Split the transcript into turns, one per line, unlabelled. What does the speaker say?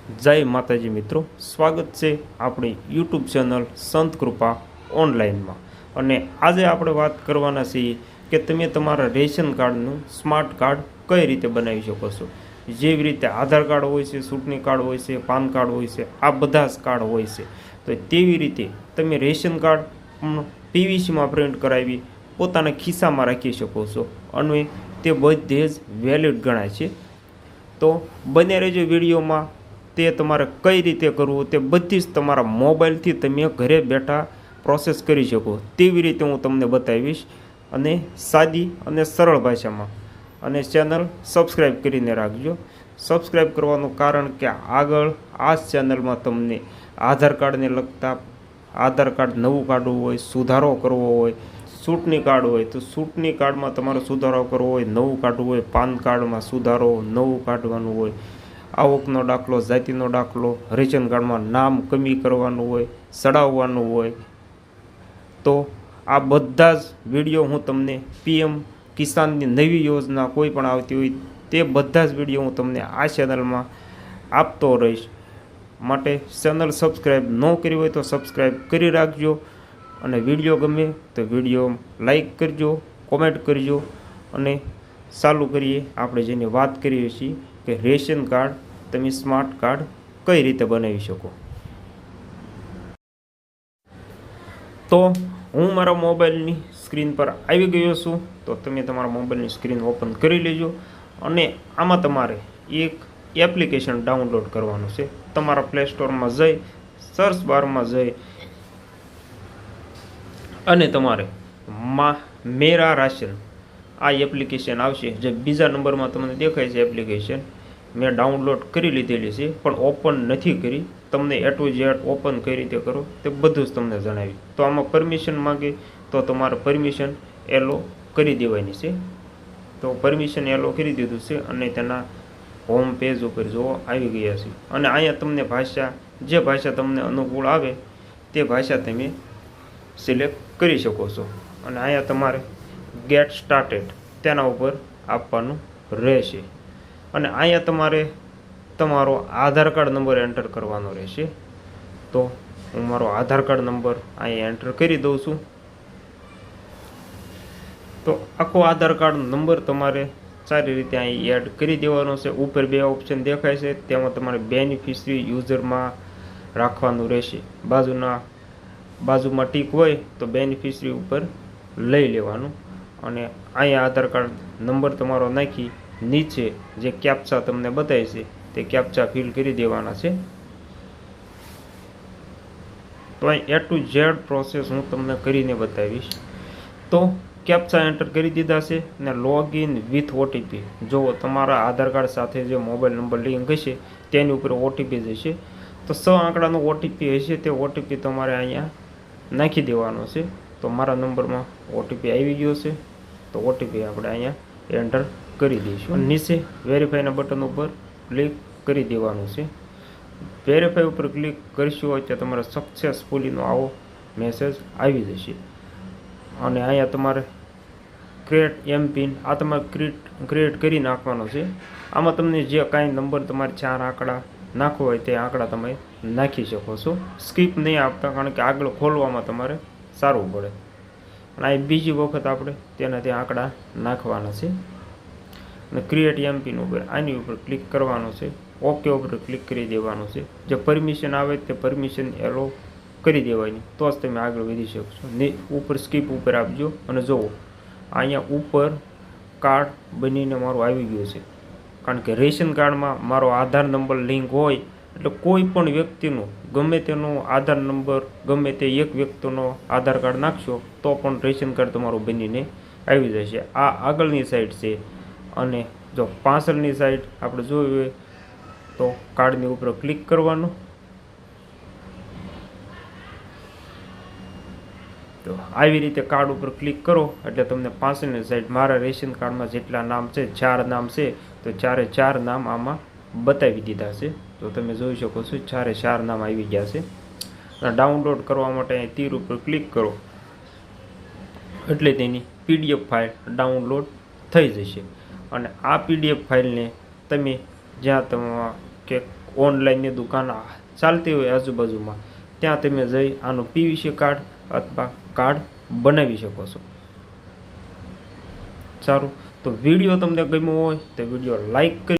જય માતાજી મિત્રો, સ્વાગત છે આપણી યુટ્યુબ ચેનલ સંત કૃપા ઓનલાઈનમાં. અને આજે આપણે વાત કરવાના છીએ કે તમે તમારા રેશન કાર્ડનું સ્માર્ટ કાર્ડ કઈ રીતે બનાવી શકો છો. જેવી રીતે આધાર કાર્ડ હોય છે, ચૂંટણી કાર્ડ હોય છે, પાન કાર્ડ હોય છે, આ બધા જ કાર્ડ હોય છે. તો તેવી રીતે તમે રેશન કાર્ડ પીવીસીમાં પ્રિન્ટ કરાવી પોતાના ખિસ્સામાં રાખી શકો છો અને તે બધે જ વેલિડ ગણાય છે. તો બને રહેજો વિડીયોમાં. તે તમારે કઈ રીતે કરવું તે બધી જ તમારા મોબાઈલથી તમે ઘરે બેઠા પ્રોસેસ કરી શકો તેવી રીતે હું તમને બતાવીશ, અને સાદી અને સરળ ભાષામાં. અને ચેનલ સબસ્ક્રાઈબ કરીને રાખજો. સબસ્ક્રાઈબ કરવાનું કારણ કે આગળ આ ચેનલમાં તમને આધાર કાર્ડને લગતા, આધાર કાર્ડ નવું કાઢવું હોય, સુધારો કરવો હોય, ચૂંટણી કાર્ડ હોય તો ચૂંટણી કાર્ડમાં તમારો સુધારો કરવો હોય, નવું કાઢવું હોય, પાન કાર્ડમાં સુધારો નવું કાઢવાનું હોય, આવકનો દાખલો, જાતિનો દાખલો, રેશન કાર્ડમાં નામ કમી કરવાનું હોય, ચડાવવાનું હોય, તો આ બધા જ વિડીયો હું તમને પીએમ કિસાનની નવી યોજના કોઈ પણ આવતી હોય તે બધા જ વિડીયો હું તમને આ ચેનલમાં આપતો રહીશ. માટે ચેનલ સબસ્ક્રાઈબ ન કરી હોય તો સબસ્ક્રાઈબ કરી રાખજો, અને વિડીયો ગમે તો વિડીયો લાઈક કરજો, કોમેન્ટ કરજો. અને ચાલુ કરીએ આપણે જેની વાત કરીએ છીએ કે રેશન કાર્ડ તમે સ્માર્ટ કાર્ડ કઈ રીતે બનાવી શકો. તો હું મારા મોબાઈલની સ્ક્રીન પર આવી ગયો છું. તો તમે તમારા મોબાઈલની સ્ક્રીન ઓપન કરી લેજો, અને આમાં તમારે એક એપ્લિકેશન ડાઉનલોડ કરવાનું છે. તમારા પ્લે સ્ટોરમાં જઈ સર્ચ બારમાં જઈ અને તમારે મેરા રાશન આ એપ્લિકેશન આવશે, જે બીજા નંબરમાં તમને દેખાય છે એપ્લિકેશન. મેં ડાઉનલોડ કરી લીધેલી છે પણ ઓપન નથી કરી. તમને A to Z ઓપન કઈ રીતે કરો તે બધું જ તમને જણાવ્યું. તો આમાં પરમિશન માગે તો તમારે પરમિશન એલો કરી દેવાની છે. તો પરમિશન એલો કરી દીધું છે અને તેના હોમ પેજ ઉપર જોવો આવી ગયા છે. અને અહીંયા તમને ભાષા, જે ભાષા તમને અનુકૂળ આવે તે ભાષા તમે સિલેક્ટ કરી શકો છો. અને અહીંયા તમારે ગેટ સ્ટાર્ટેડ તેના ઉપર આપવાનું રહેશે. અને અહીંયા તમારે તમારો આધાર કાર્ડ નંબર એન્ટર કરવાનો રહેશે. તો હું મારો આધાર કાર્ડ નંબર અહીંયા એન્ટર કરી દઉં છું. તો આખો આધાર કાર્ડ નંબર તમારે સારી રીતે અહીં એડ કરી દેવાનો છે. ઉપર બે ઓપ્શન દેખાય છે, તેમાં તમારે બેનિફિશરી યુઝરમાં રાખવાનું રહેશે. બાજુમાં ટીક હોય તો બેનિફિશરી ઉપર લઈ લેવાનું. અને અહીંયા આધાર કાર્ડ નંબર તમારો નાખી નીચે જે કેપ્ચા તમને બતાવે છે તે કેપ્ચા ફિલ કરી દેવાના છે. તો અહીં A to Z પ્રોસેસ હું તમને કરીને બતાવીશ. તો કેપ્ચા એન્ટર કરી દીધા છે અને લોગિન વિથ ઓટીપી. જો તમારા આધાર કાર્ડ સાથે જે મોબાઈલ નંબર લિંક હશે તેની ઉપર ઓટીપી જશે. તો 6 આંકડાનો ઓટીપી હશે, તે ઓટીપી તમારે અહીંયા નાખી દેવાનો છે. તો મારા નંબરમાં ઓટીપી આવી ગયો છે, તો ઓટીપી આપણે અહીંયા એન્ટર કરી દઈશું. નીચે વેરીફાઈના બટન ઉપર ક્લિક કરી દેવાનું છે. વેરીફાઈ ઉપર ક્લિક કરશો એટલે તમારે સક્સેસફુલીનો આવો મેસેજ આવી જશે. અને અહીંયા તમારે ક્રિએટ એમપિન આ તમારે ક્રિએટ કરી નાખવાનો છે. આમાં તમને જે કાંઈ નંબર તમારે 4 આંકડા નાખવો હોય તે આંકડા તમે નાખી શકો છો. સ્કીપ નહીં આપતા, કારણ કે આગળ ખોલવામાં તમારે સારું પડે. અને આ બીજી વખત આપણે તેનાથી આંકડા નાખવાના છે. અને ક્રિએટ એમપિન ઉપર આની ઉપર ક્લિક કરવાનું છે. ઓકે ઉપર ક્લિક કરી દેવાનું છે. જે પરમિશન આવે તે પરમિશન એલો કરી દેવાની, તો જ તમે આગળ વધી શકશો. ને ઉપર સ્કીપ ઉપર આપજો. અને જુઓ અહીંયા ઉપર કાર્ડ બનીને મારું આવી ગયું છે. કારણ કે રેશન કાર્ડમાં મારો આધાર નંબર લિંક હોય એટલે કોઈ પણ વ્યક્તિનું ગમે તેનો આધાર નંબર, ગમે તે એક વ્યક્તિનો આધાર કાર્ડ નાખશો તો પણ રેશન કાર્ડ તમારું બનીને આવી જશે. આ આગળની સાઈડ છે. અને જો પાછળની સાઈડ આપણે જોયું હોય તો કાર્ડની ઉપર ક્લિક કરવાનું. તો આવી રીતે કાર્ડ ઉપર ક્લિક કરો એટલે તમને પાછળની સાઈડ મારા રેશન કાર્ડમાં જેટલા નામ છે, 4 નામ છે, તો 4 નામ આમાં બતાવી દીધા છે. તો તમે જોઈ શકો છો 4 નામ આવી ગયા છે. ડાઉનલોડ કરવા માટે અહીં તીર ઉપર ક્લિક કરો એટલે તેની PDF ફાઇલ ડાઉનલોડ થઈ જશે. અને આ PDF ફાઇલને તમે જ્યાં કે ઓનલાઈનની દુકાન ચાલતી હોય આજુબાજુમાં, ત્યાં તમે જઈ આનું PVC કાર્ડ અથવા કાર્ડ બનાવી શકો છો. સારું, તો વિડીયો તમને ગમ્યો હોય તો વિડીયો લાઈક કરી